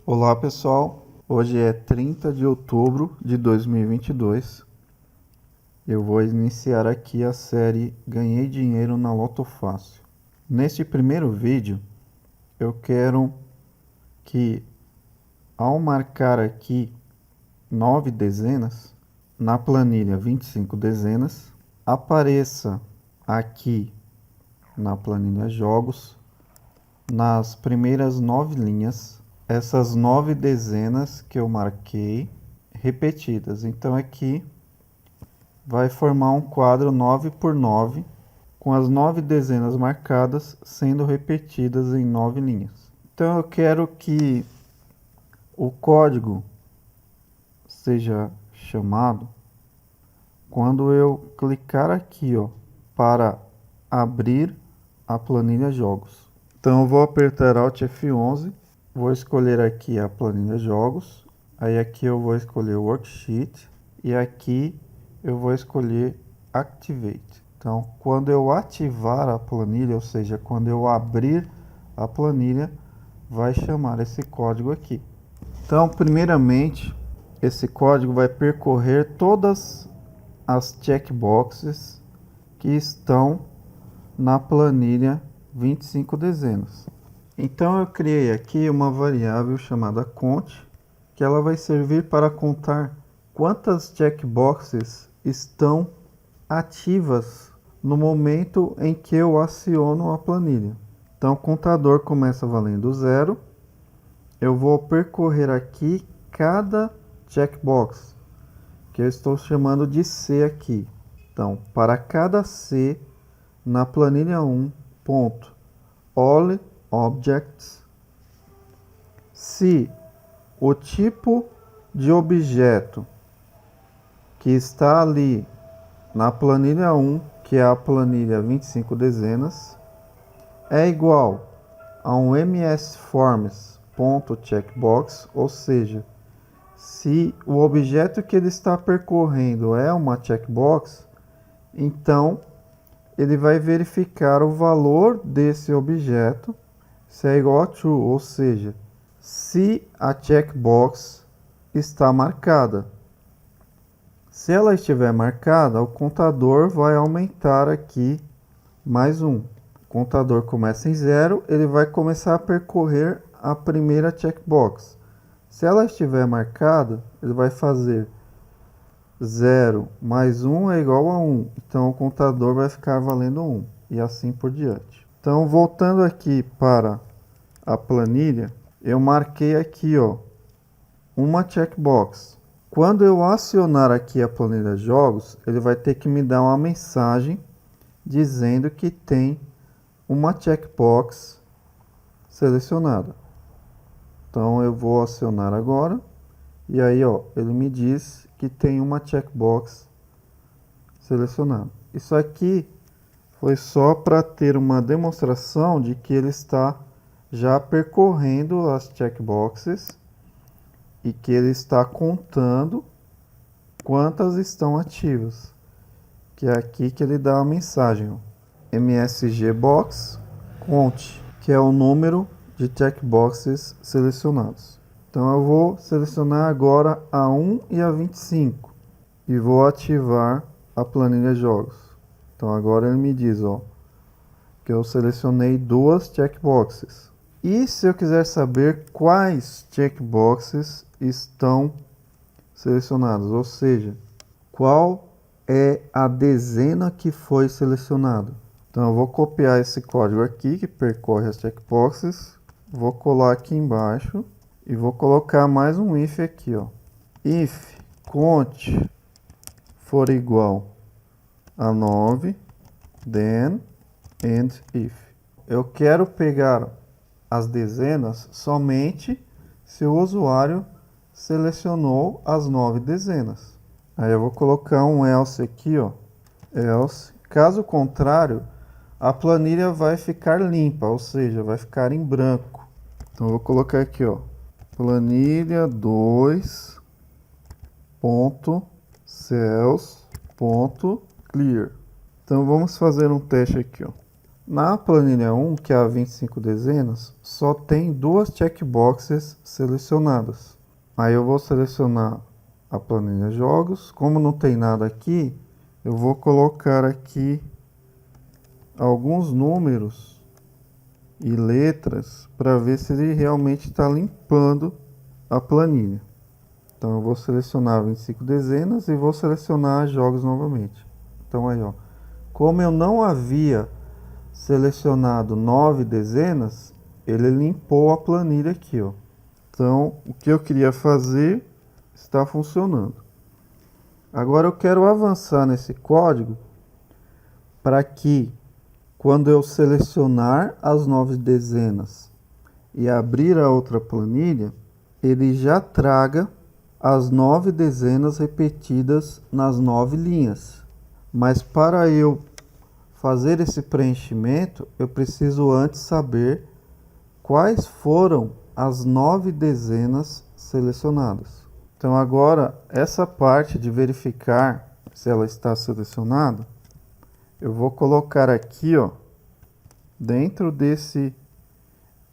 Olá pessoal, hoje é 30 de outubro de 2022. Eu vou iniciar aqui a série Ganhei Dinheiro na Loto Fácil. Neste primeiro vídeo, eu quero que ao marcar aqui 9 dezenas, na planilha 25 dezenas, apareça aqui na planilha Jogos, nas primeiras 9 linhas, essas 9 dezenas que eu marquei repetidas. Então aqui vai formar um quadro 9 por 9, com as 9 dezenas marcadas sendo repetidas em 9 linhas. Então eu quero que o código seja chamado quando eu clicar aqui, para abrir a planilha Jogos. Então eu vou apertar Alt F11, vou escolher aqui a planilha Jogos, aí aqui eu vou escolher Worksheet e aqui eu vou escolher Activate. Então quando eu ativar a planilha, ou seja, quando eu abrir a planilha, vai chamar esse código aqui. Então primeiramente, esse código vai percorrer todas as checkboxes que estão na planilha 25 dezenas. Então eu criei aqui uma variável chamada count, que ela vai servir para contar quantas checkboxes estão ativas no momento em que eu aciono a planilha. Então o contador começa valendo 0. Eu vou percorrer aqui cada checkbox, que eu estou chamando de C aqui. Então, para cada C, na planilha 1, ponto, all objects, se o tipo de objeto que está ali na planilha 1, que é a planilha 25 dezenas, é igual a um msforms.checkbox, ou seja, se o objeto que ele está percorrendo é uma checkbox, então ele vai verificar o valor desse objeto se é igual a true, ou seja, se a checkbox está marcada. Se ela estiver marcada, o contador vai aumentar aqui mais 1. O contador começa em 0, ele vai começar a percorrer a primeira checkbox. Se ela estiver marcada, ele vai fazer 0 mais 1 é igual a 1. Então o contador vai ficar valendo 1 e assim por diante. Então voltando aqui para a planilha, eu marquei aqui uma checkbox. Quando eu acionar aqui a planilha Jogos, ele vai ter que me dar uma mensagem dizendo que tem uma checkbox selecionada. Então eu vou acionar agora e aí ele me diz que tem uma checkbox selecionada. Isso aqui foi só para ter uma demonstração de que ele está já percorrendo as checkboxes e que ele está contando quantas estão ativas. Que é aqui que ele dá a mensagem, msgbox count, que é o número de checkboxes selecionados. Então eu vou selecionar agora a 1 e a 25 e vou ativar a planilha Jogos. Então agora ele me diz que eu selecionei duas checkboxes. E se eu quiser saber quais checkboxes estão selecionadas, ou seja, qual é a dezena que foi selecionada. Então eu vou copiar esse código aqui que percorre as checkboxes, vou colar aqui embaixo e vou colocar mais um if aqui, if count for igual a 9, then and if. Eu quero pegar as dezenas somente se o usuário selecionou as 9 dezenas. Aí eu vou colocar um else aqui, else. Caso contrário, a planilha vai ficar limpa, ou seja, vai ficar em branco. Então eu vou colocar aqui, planilha 2.cells.clear. Então vamos fazer um teste aqui, Na planilha 1, que é a 25 dezenas, só tem duas checkboxes selecionadas. Aí eu vou selecionar a planilha jogos. Como não tem nada aqui, eu vou colocar aqui alguns números e letras para ver se ele realmente está limpando a planilha. Então eu vou selecionar 25 dezenas e vou selecionar jogos novamente. Então aí, ó, como eu não havia selecionado 9 dezenas, ele limpou a planilha aqui, ó. Então, o que eu queria fazer está funcionando. Agora eu quero avançar nesse código para que, quando eu selecionar as 9 dezenas e abrir a outra planilha, ele já traga as 9 dezenas repetidas nas 9 linhas. Mas para eu fazer esse preenchimento, eu preciso antes saber quais foram as 9 dezenas selecionadas. Então agora, essa parte de verificar se ela está selecionada, eu vou colocar aqui, ó, dentro desse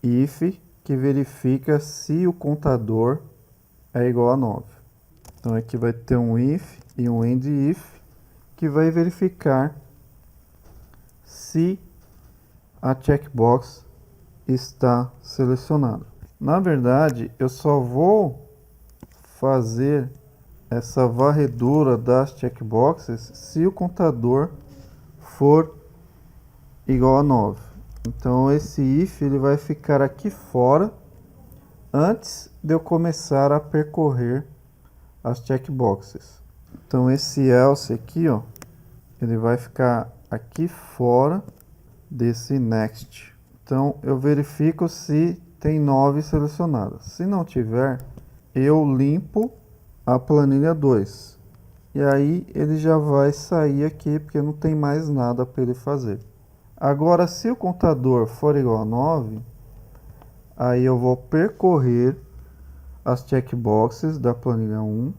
if que verifica se o contador é igual a 9. Então aqui vai ter um if e um end if que vai verificar se a checkbox está selecionada. Na verdade, eu só vou fazer essa varredura das checkboxes se o contador for igual a 9. Então esse if ele vai ficar aqui fora antes de eu começar a percorrer as checkboxes. Então esse else aqui, ó, ele vai ficar aqui fora desse next. Então eu verifico se tem 9 selecionadas. Se não tiver, eu limpo a planilha 2. E aí ele já vai sair aqui porque não tem mais nada para ele fazer. Agora, se o contador for igual a 9, aí eu vou percorrer as checkboxes da planilha 1.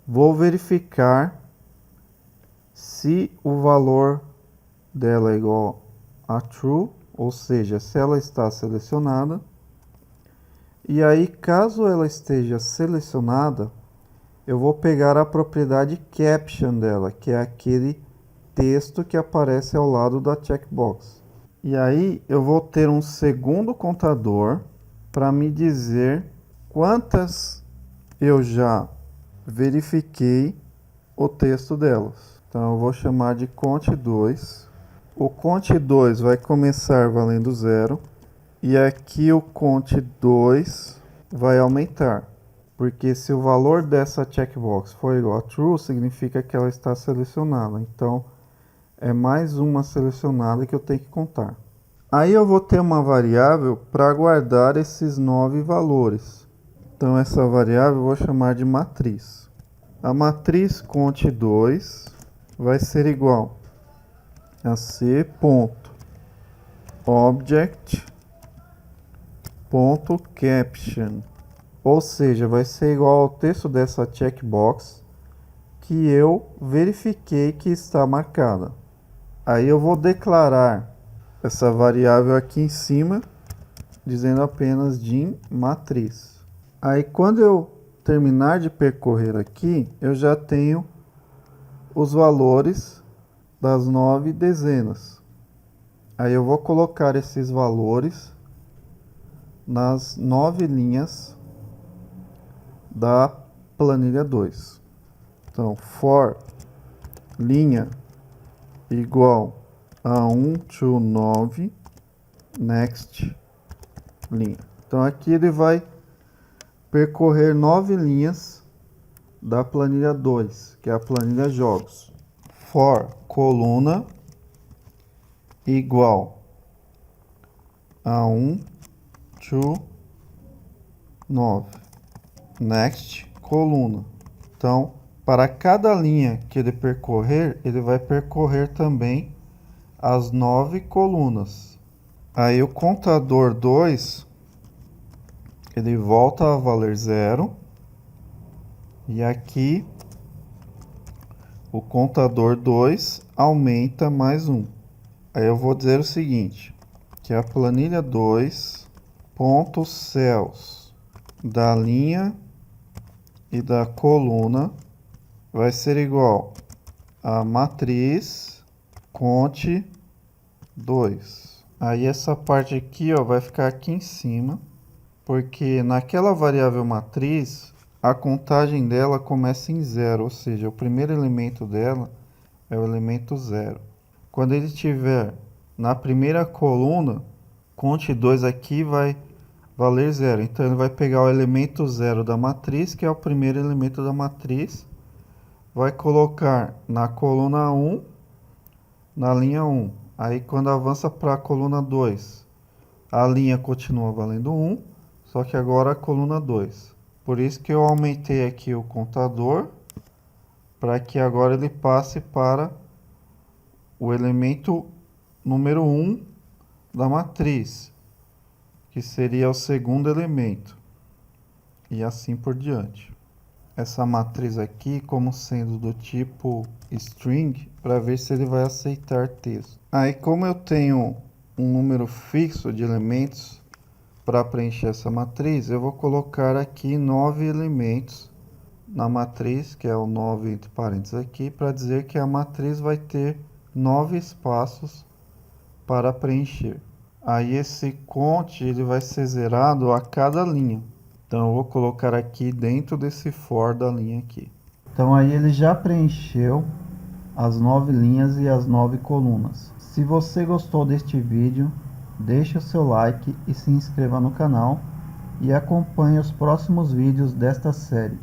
Vou verificar se o valor dela é igual a true, ou seja, se ela está selecionada. E aí, caso ela esteja selecionada, eu vou pegar a propriedade caption dela, que é aquele texto que aparece ao lado da checkbox. E aí eu vou ter um segundo contador para me dizer quantas eu já verifiquei o texto delas. Então eu vou chamar de cont2. O cont2 vai começar valendo 0 e aqui o cont2 vai aumentar. Porque se o valor dessa checkbox for igual a true, significa que ela está selecionada. Então é mais uma selecionada que eu tenho que contar. Aí eu vou ter uma variável para guardar esses 9 valores. Então essa variável eu vou chamar de matriz. A matriz cont2 vai ser igual a c.object.caption. Ou seja, vai ser igual ao texto dessa checkbox que eu verifiquei que está marcada. Aí eu vou declarar essa variável aqui em cima, dizendo apenas dim matriz. Aí quando eu terminar de percorrer aqui, eu já tenho os valores das 9 dezenas. Aí eu vou colocar esses valores nas 9 linhas da planilha 2. Então, for linha igual a 1 to 9 next linha. Então aqui ele vai percorrer 9 linhas da planilha 2, que é a planilha jogos. For coluna igual a 1 to 9 next coluna. Então, para cada linha que ele percorrer, ele vai percorrer também as 9 colunas. Aí o contador 2, ele volta a valer 0. E aqui, o contador 2 aumenta mais 1. Aí eu vou dizer o seguinte, que a planilha 2 ponto cells da linha e da coluna vai ser igual a matriz cont 2. Aí essa parte aqui, ó, vai ficar aqui em cima, porque naquela variável matriz a contagem dela começa em 0, ou seja, o primeiro elemento dela é o elemento 0. Quando ele estiver na primeira coluna, cont 2 aqui vai valer 0. Então ele vai pegar o elemento 0 da matriz, que é o primeiro elemento da matriz, vai colocar na coluna 1, na linha 1. Aí quando avança para a coluna 2, a linha continua valendo 1, só que agora a coluna 2. Por isso que eu aumentei aqui o contador, para que agora ele passe para o elemento número 1 da matriz, que seria o segundo elemento, e assim por diante. Essa matriz aqui como sendo do tipo string, para ver se ele vai aceitar texto. Aí como eu tenho um número fixo de elementos para preencher essa matriz, eu vou colocar aqui 9 elementos na matriz, que é o 9 entre parênteses aqui, para dizer que a matriz vai ter 9 espaços para preencher. Aí esse cont ele vai ser zerado a cada linha. Então eu vou colocar aqui dentro desse for da linha aqui. Então aí ele já preencheu as 9 linhas e as 9 colunas. Se você gostou deste vídeo, deixe o seu like e se inscreva no canal e acompanhe os próximos vídeos desta série.